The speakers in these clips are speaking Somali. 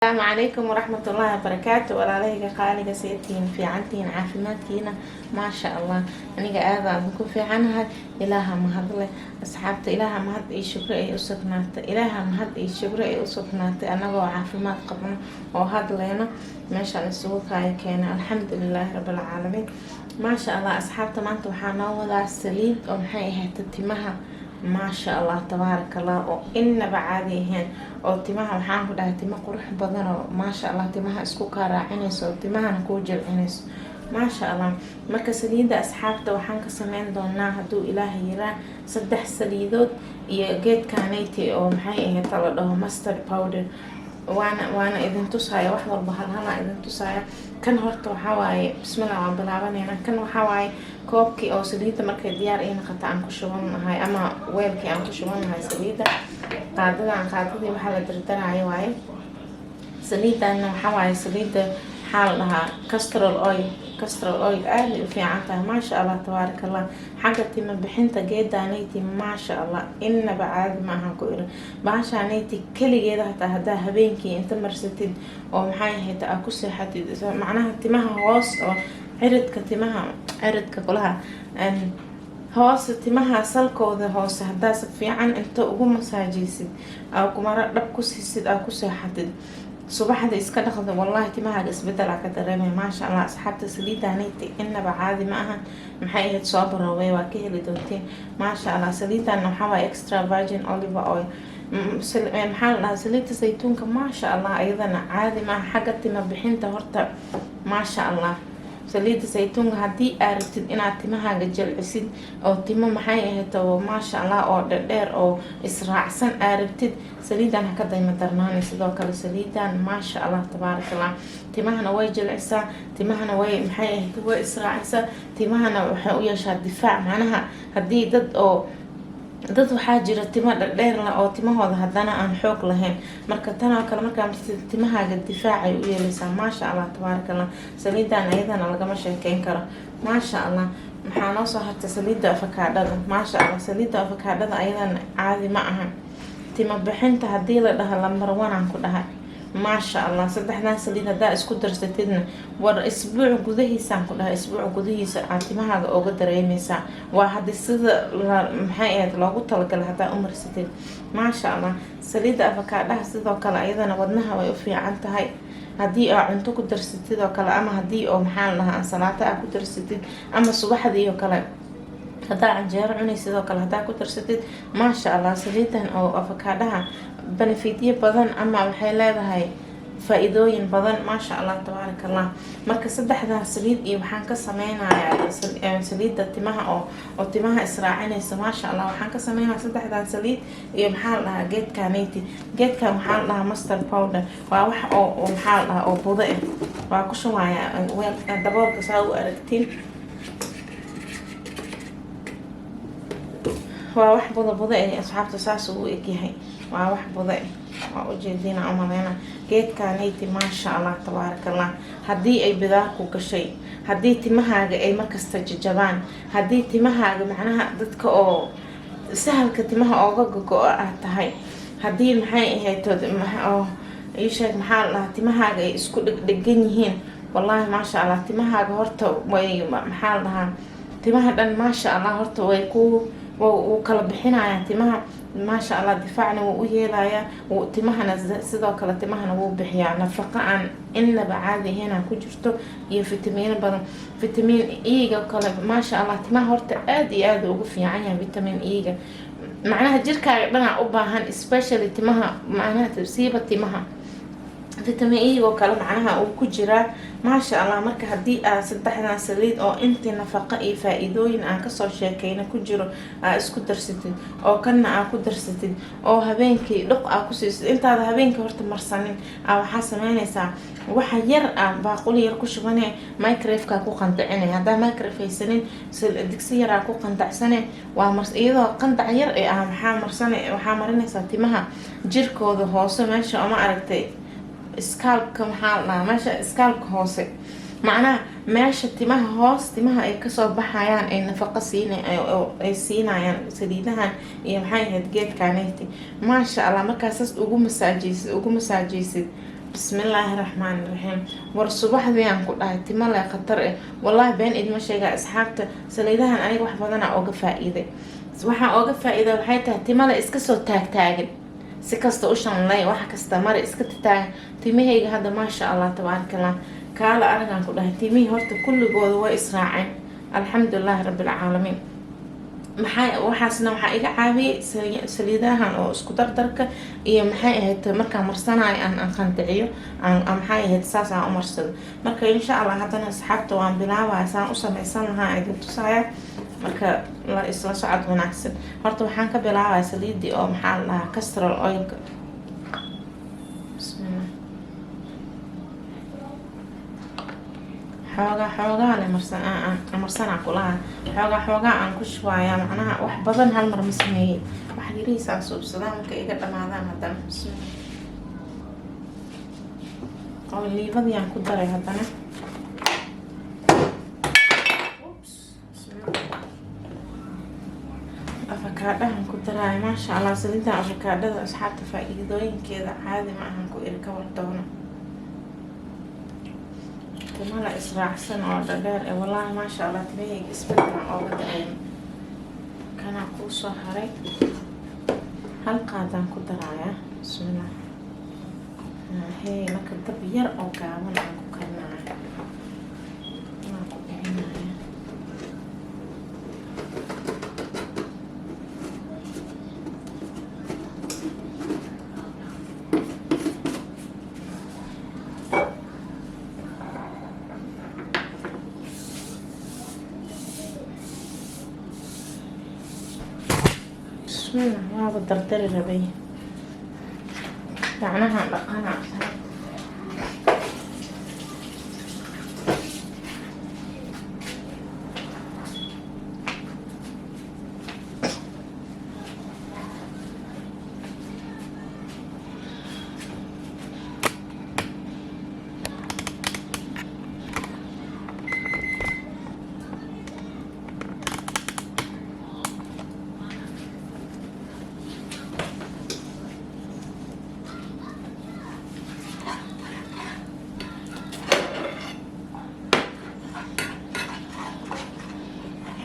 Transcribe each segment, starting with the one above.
السلام عليكم ورحمة الله وبركاته walaalahayga qaaliga sayidkiin fiicantiin caafimaadkiina maasha Allah aniga aad aan ku fiicanahay ilaaha mahadle asxaabta ilaaha mahad iyo shukr ay u sugnaatay ilaaha mahad iyo shukr ay u sugnaatay anagoo caafimaad qabno oo hadleeno meeshaan isugu keenay alxamdulilaahi rabbil caalamiin maasha Allah asxaabta maanta waxaa noo wadaa saliid oo maxay ahayd timaha maasha Allah tabaarakallah oo inaba caadi ahayn oo timaha waxaan ku dhahay timo qurux badan oo maasha Allah timaha isku qaraacinayso timahana ku jilcinayso maasha Allah marka saliida asxaabta waxaan ka sameyn doonaa haduu Ilaahay yiraa 3 saliidood iyo geedkaanayti oo maxay ahayd la dhaho mustard powder وانا اذن tusaya wax walba hal idin tusaya kan horta waxa waaye bismillah waan bilaabanayna kan waxa waaye koobkii oo saliida markay diyaar ay noqoto aan ku shubanahay ama weelkii aan ku shubanahay saliida qaadadii waxa la dardarayo waaye saliidana waxa waaye saliida xaal lahaa castor oil aad u fiican tahay maasha Allah tabaarakallah xagga tima bixinta geedaanayti maasha Allah inaba caadi ma aha ku ira baashaanayti kaligeeda hadaa habeenkii inta marsatid oo maxay ahayd aad ku seexatid macnaha timaha hoos oo ciridka kulaha hoos timaha salkooda hoos hadaa si fiican inta ugu masaajisid aad kumara dhab ku siisid aad ku seexatid subaxda iska dhaqdo wallahi timaha isbedel ka dareemay maasha Allah asxaabta saliidaanayti inaba caadi ma aha maxay ahayd soo baraway waa ka heli doonteen maasha Allah saliidan waxa waa extra virgin olive oil maxaa la saliidda saytuunka maasha Allah ayadana caadi ma aha xagga tima bixinta horta maasha Allah saliidda saytuunka hadii aad rabtid inaad timahaaga jilcisid oo timo maxay ahayd oo maasha Allah oo dheer oo israacsan aad rabtid saliidan ka dayma darnaanay sidoo kale saliidan maasha Allah tabaarakallah timahana way jilcisaa timahana way maxay ahayd way israacaysaa timahana waxa u yeeshaa difaac macnaha hadii dad waxaa jira timo dheer la oo timahooda hadana aan xoog lahayn marka tan oo kale marka timahaaga difaacay u yeelaysaa maasha Allah tabaarakallah saliidan ayadana lagama sheekeyn karo maasha Allah maxaa noo soo hartay saliidda avocado maasha Allah saliidda avocado ayadana caadi ma aha timo bixinta hadii la dhaho lambar 1 aan ku dhahay maasha Allah saddexdan saliid hadaa isku darsatidna war isbuuc gudahiisa ku dhahay isbuuc gudahiisa aad timahaaga uga dareemaysaa waa hadii sida maxay ahayd loogu talagalay hadaa u marsatid maasha Allah saliidda avocado sidoo kale ayadana wadnaha way u fiican tahay hadii aad cunto ku darsatid oo kale ama hadii oo maxaa la dhahaa salaato aad ku darsatid ama subaxdii oo kale hadaa canjeero cunaysid oo kale hadaa ku darsatid maasha Allah saliidan oo avocado benefityo badan ama waxay leedahay faa'iidooyin badan maasha Allah tabaarakallah marka saddexda saliid iyo waxaan ka sameynayaa saliidda timaha oo timaha israacinaysa maasha Allah waxaan ka sameynayaa saddexdan saliid iyo maxaa la dhahaa geedkaanayti geedkan waxaa la dhahaa mustard powder waa wax oo maxaa la dhahaa oo budo ah waa ku shubayaa daboolka saa u aragtiin waa wax budo ay asxaabta saas ugu egyahay waa wax budo waa u jeedina amalena geedkaanayti maasha Allah tabaarakallah hadii ay bidaar ku gashay hadii timahaaga ay markasta jajabaan hadii timahaaga macnaha dadka oo sahalka timaha ooga go'o ah tahay hadii maxay ahayd oo sheeg maxaa la timahaaga ay isku dhiggan yihiin wallahi maasha Allah timahaaga horta way maxaa la dhahaa timaha dhan maasha Allah horta way ku kala bixinayaan timaha maasha Allah difaacna wuu u yeelayaa timahana sidoo kale timahana wuu bixiyaa nafaqo aan inaba caadi ahayn ku jirto iyo fitamiin badan fitamiin E-ga kale maasha Allah timaha horta aad iyo aad ugu fiican yahay fitamiin E-ga macnaha jirkaaga dhan u baahan especially timaha macnaha tabsiiba timaha fitamiin E oo kale macnaha uu ku jira maasha Allah marka hadii aad saddexdan saliid oo intii nafaqo iyo faa'iidooyin aan ka soo sheekayna ku jiro aad isku darsatid oo kana aad ku darsatid oo habeenkii dhuq aad ku siisid intaada habeenkii horta marsanin waxa sameynaysaa waxa yar baaquli yar ku shubanay microwave-ka ku qandacinay hadaa microwave haysanin digsi yar ku qandacsanay waa iyadoo qandac yar ee waxaa marinaysaa timaha jirkooda hoose meesha ama aragtay scalp-ka maxaa la meesha scalp-ka hoose macnaha meesha timaha hoos timaha ay kasoo baxayaan ay nafaqo siinayaan saliidahan iyo maxay ahayd geedkaanayti maasha Allah markaas ugu masaajaysid بسم الله الرحمن الرحيم. والصباح ذي أنكو ده تملا خطر والله بين إد مش جا أصحابته سليدها أنا واحد بدنا أوقف فائدة صباح أوقف فائدة وحياتها تملا إسكسو تاج سكست أوشان لاي واحد كستمر إسكت تاج تيمي هيك هذا ما شاء الله تبارك الله كالا أنا أنكو ده تيمي هرت كل جود وإسراعين الحمد لله رب العالمين. waxaasna waxaa iga caawiyay saliidahan oo isku dardarka iyo maxay ahayd markaan marsanayo aan qandiciyo maxay ahayd saas aan u marsado marka insha allah haddana asxaabta waan bilaabaya saan u samaysan lahaa idin tusaya marka la isla socod wanaagsan horta waxaan ka bilaabaya saliidii oo maxaa la dhahaa castor oilka xoogaa le marsanaa kulaha xoogaa aan ku shubaaya macnaha wax badan hal mar ma sameeyey wax yarihiisaan suubsadaa marka iga dhamaadaan haddana oo liibadii aan ku daray haddana afakaadhahan ku daraayo maasha allah saliidan afakaadhada asxaabta faa-iidooyinkeeda caadi ma ahan ku iri ka wardoona مالا إسراعسن أو دقار والله ما شاء الله تبيه إسبتنا أو بدأين كان أقول هري هل قادم كدرايا بسم الله هي لك الدبير أو كامل أو كنا بسم الله ما بدردر ربي معناها لقانا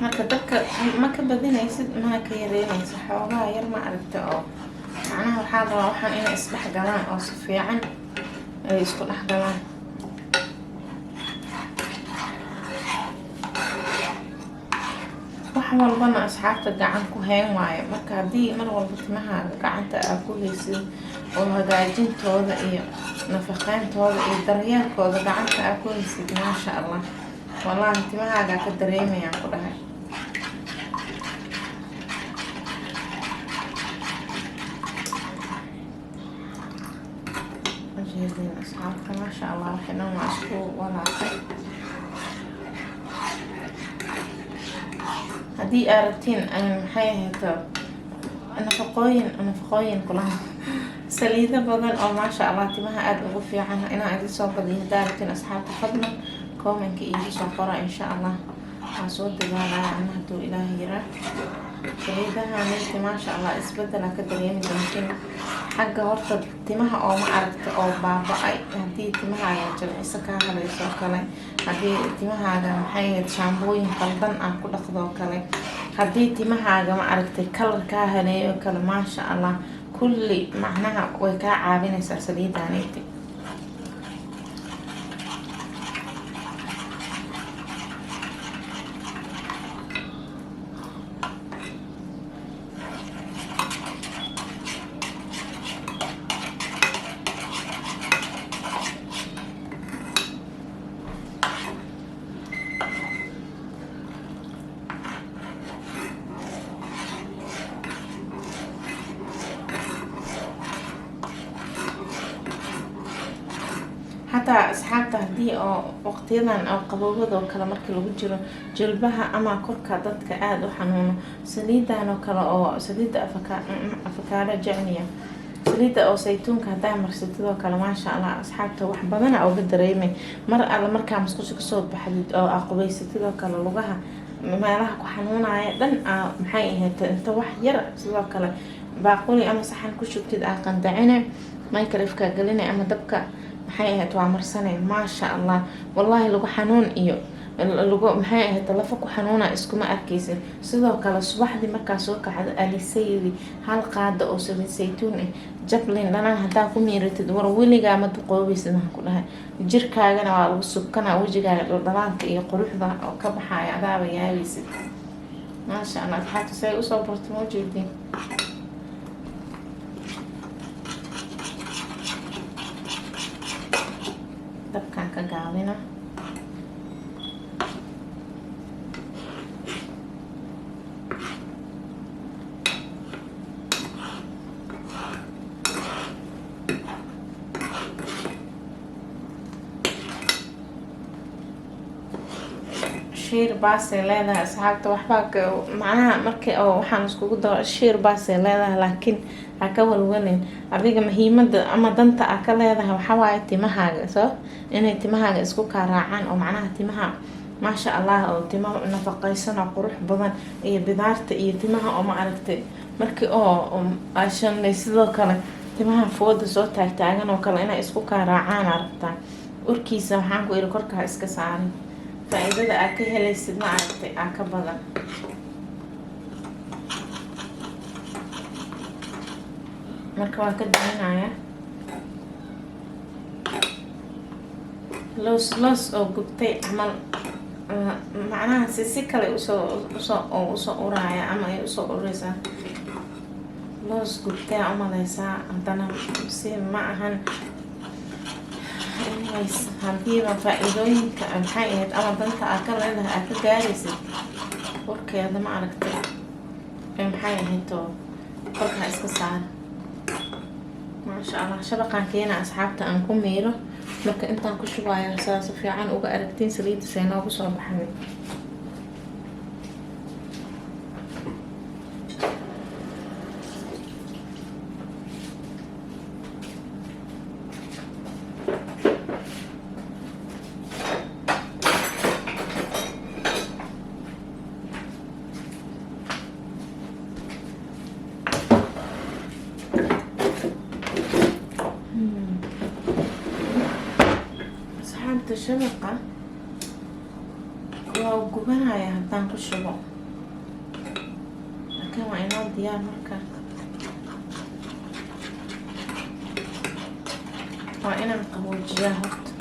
marka dadka ma ka badinaysid ma ka yareynaysid xoogaa yar ma aragta oo macnaha waxaa rabaa waxaan inay isdhex galaan oo si fiican ay isku dhex galaan wax walbana asxaabta gacan ku hayn waayo marka haddii mar walba timahaaga gacanta aad ku haysid oo hagaajintooda iyo nafaqeyntooda iyo daryeelkooda gacanta aad ku haysid maasha allah والله timahaaga ka dareemayaan ku dhahay وجهدين أصحابك ما شاء الله وحنا معشقو ولا خير هدي أردتين أنا محيهتا نفقوين كلها سليدة بدن أو ما شاء الله تمها أد أغفي عنها أنا أدي صوب دي دارتين أصحابك فضلا كومنك إيجي صفرة إن شاء الله عصود دبالة عنها تو إلهي يرى سليدها نلتي ما شاء الله إسبدلا كدريين ممكن حاجة هورتا تمها أو ما عرفت أو بابا أي هدي تمها يجب إسكا هلا يسوى كلي هدي تمها محيط شامبوين قلبان أكو لخضو كلي هدي تمها ما عرفت كلر كاهلي وكل ما شاء الله كل معناها ويكا عابين سليدها نلتي حتى أصحابته هدي أو وقتيدا أو قبوبة وكلا مركي لو جرو جلبها أما كركا ضدك عاد وحنونه سليدة وكلا أو سليدة أفكار جعنية سليدة أو زيتون كهدا مرستو وكلا ما شاء الله أصحابته وحبنا أو بدريمي على مركا مسكوش كصوت بحديد أو أقبي ستو وكلا لغها ما لها كحنون عيدن محيه أنت وحير ستو وكلا باقولي أما صحن كشوف تد قندعينه ما يكلفك قلنا أما دبك maxay ahayd waa marsanay maasha allah. Wallahi lagu xanuun iyo lagu maxay ahayd lafa ku xanuuna iskuma arkaysid. Sidoo kale subaxdii markaa soo kacdo alisaydi hal qaado oo saliid saytuun ah jablin dhanaan hadaa ku miiratid war weligaa ma duqoobaysid waxaan ku dhahay. Jirkaagana waa lagu subkanaa, wejigaaga dhaldhalaalka iyo quruxda oo ka baxaya adaaba yaabaysid. maasha allah asxaabta say usoo barto ma jeedin. dabkaan ka gaabina. shiir baasay leedahay asxaabta waxbaa macnaha markii oo waxaan iskugu daro shiir baasay leedahay laakiin ha ka walwalin adiga muhiimada ama danta aa ka leedahay waxaa waaye timahaaga soo inay timahaaga isku kaa raacaan oo macnaha timaha maasha allah oo timo nafaqaysan oo qurux badan iyo bidaarta iyo timaha oo ma aragtay markii oo ashanay sidoo kale timaha fooda soo taagtaagan oo kale inay isku kaa raacaan aragtaa urkiisa waxaan ku iri korkaa iska saarin faa'iidada aad ka helaysid ma aragtay aa ka badan. marka waa ka daminaya loos oo gubtay camal macnaha si kale usoo uraya ama ay usoo ureysaa loos gubtay umaleysaa haddana si ma ahan. hadiiba faa-iidooyinka maxay ahayd ama danta aa ka leedahay aa ka gaaraysid warkeeda ma aragtay maxay ahayd oo korkaa iska saara. maasha allah shabaqaan keena asxaabta aan ku miiro marka intaan ku shubaayo saas fiican uga aragtiin saliidda say noogu soo baxday. shabaqa waa gubanaya haddaan ku shubo laakiin waa inoo diyaar marka waa inaan qaboojiyaa horta.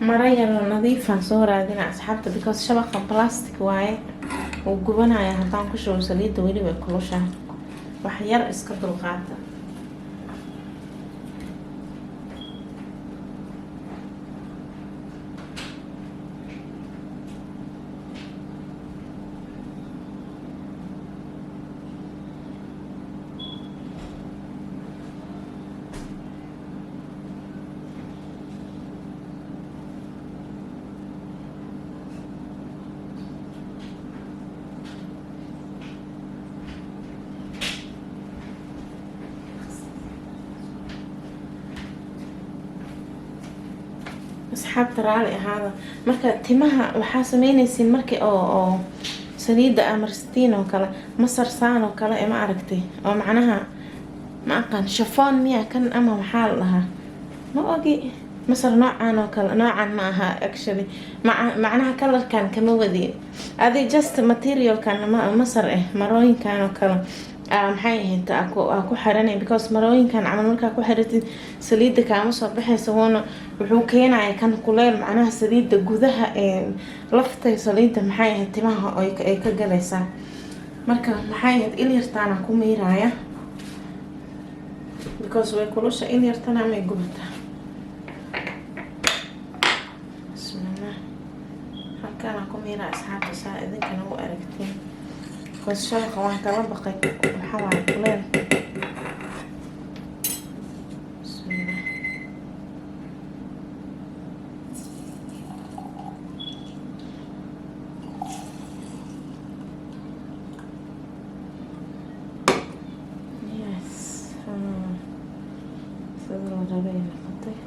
mara yaroo nadiifaan soo raadina asxaabta because shabaqa plastic waaye uu gubanaya haddaan ku shubo saliidda weli way kulushahay wax yar iska dulqaata. asxaabta raali ahaada marka timaha waxaa sameynaysiin markii oo saliidda amarsitiin oo kale masarsaan oo kale ee ma aragtay oo macnaha ma aqaan shafoon miya kan ama waxaa la dhahaa ma ogi masar noocaan oo kale noocan ma aha actually macnaha kalarkan kama wadiin adi just materialkan masar marooyinkan oo kale maxay ahayd ku xiranay because marooyinkan camal markaa ku xiratid saliidda kaama soo baxaysa woona wuxuu keenaya kan kuleel macnaha saliidda gudaha laftay saliidda maxay ahayd timaha ay ka galaysaa marka maxay ahayd il yartaana ku miiraaya because way kulusha il yartana may gubataa. bismillah halkaana ku miira asxaabta saa idinkana u aragtiin because shabaqa waan kala baqay waxaa waaye kuleel. bismillah rabay noqotay.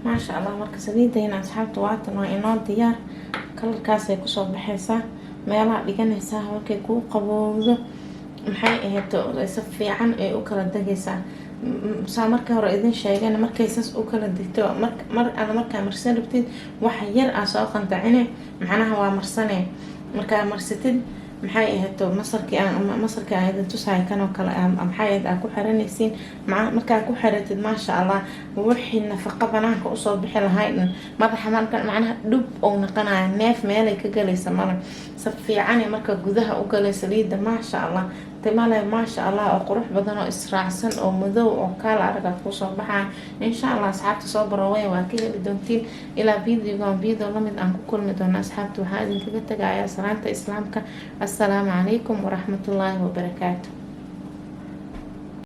maasha allah marka saliidayna asxaabta waatan waa inoo diyaar. kalarkaasay kusoo baxaysaa meelaha dhiganaysaa markay kuu qabowdo maxay ahayd si fiican ay u kala degaysaa. saa markii hore idin sheegeen markay saas u kala degto markaa marsan rabtid waxa yar aa soo qantacine macnaha waa marsane markaa marsatid maxay ahayd masarkii aan idin tusahay kanoo kale maxay ahayd aa ku xiranaysiin markaa ku xiratid maasha allah wixii nafaqa banaanka usoo bixi lahayd madaxa marka macnaha dhub ou naqanaya neef meelay ka galaysa male si fiican marka gudaha u galaysa liida maasha allah timale maasha allah oo qurux badan oo israacsan oo madow oo kala aragaad kusoo baxaa. insha allah asxaabta soo barawaya waa ka heli doontiin ilaa video lamid aan ku kulmi doono asxaabta. waxaa idinkaga tagayaa salaanta islaamka. assalaamu calaykum waraxmatullaahi wabarakaatu.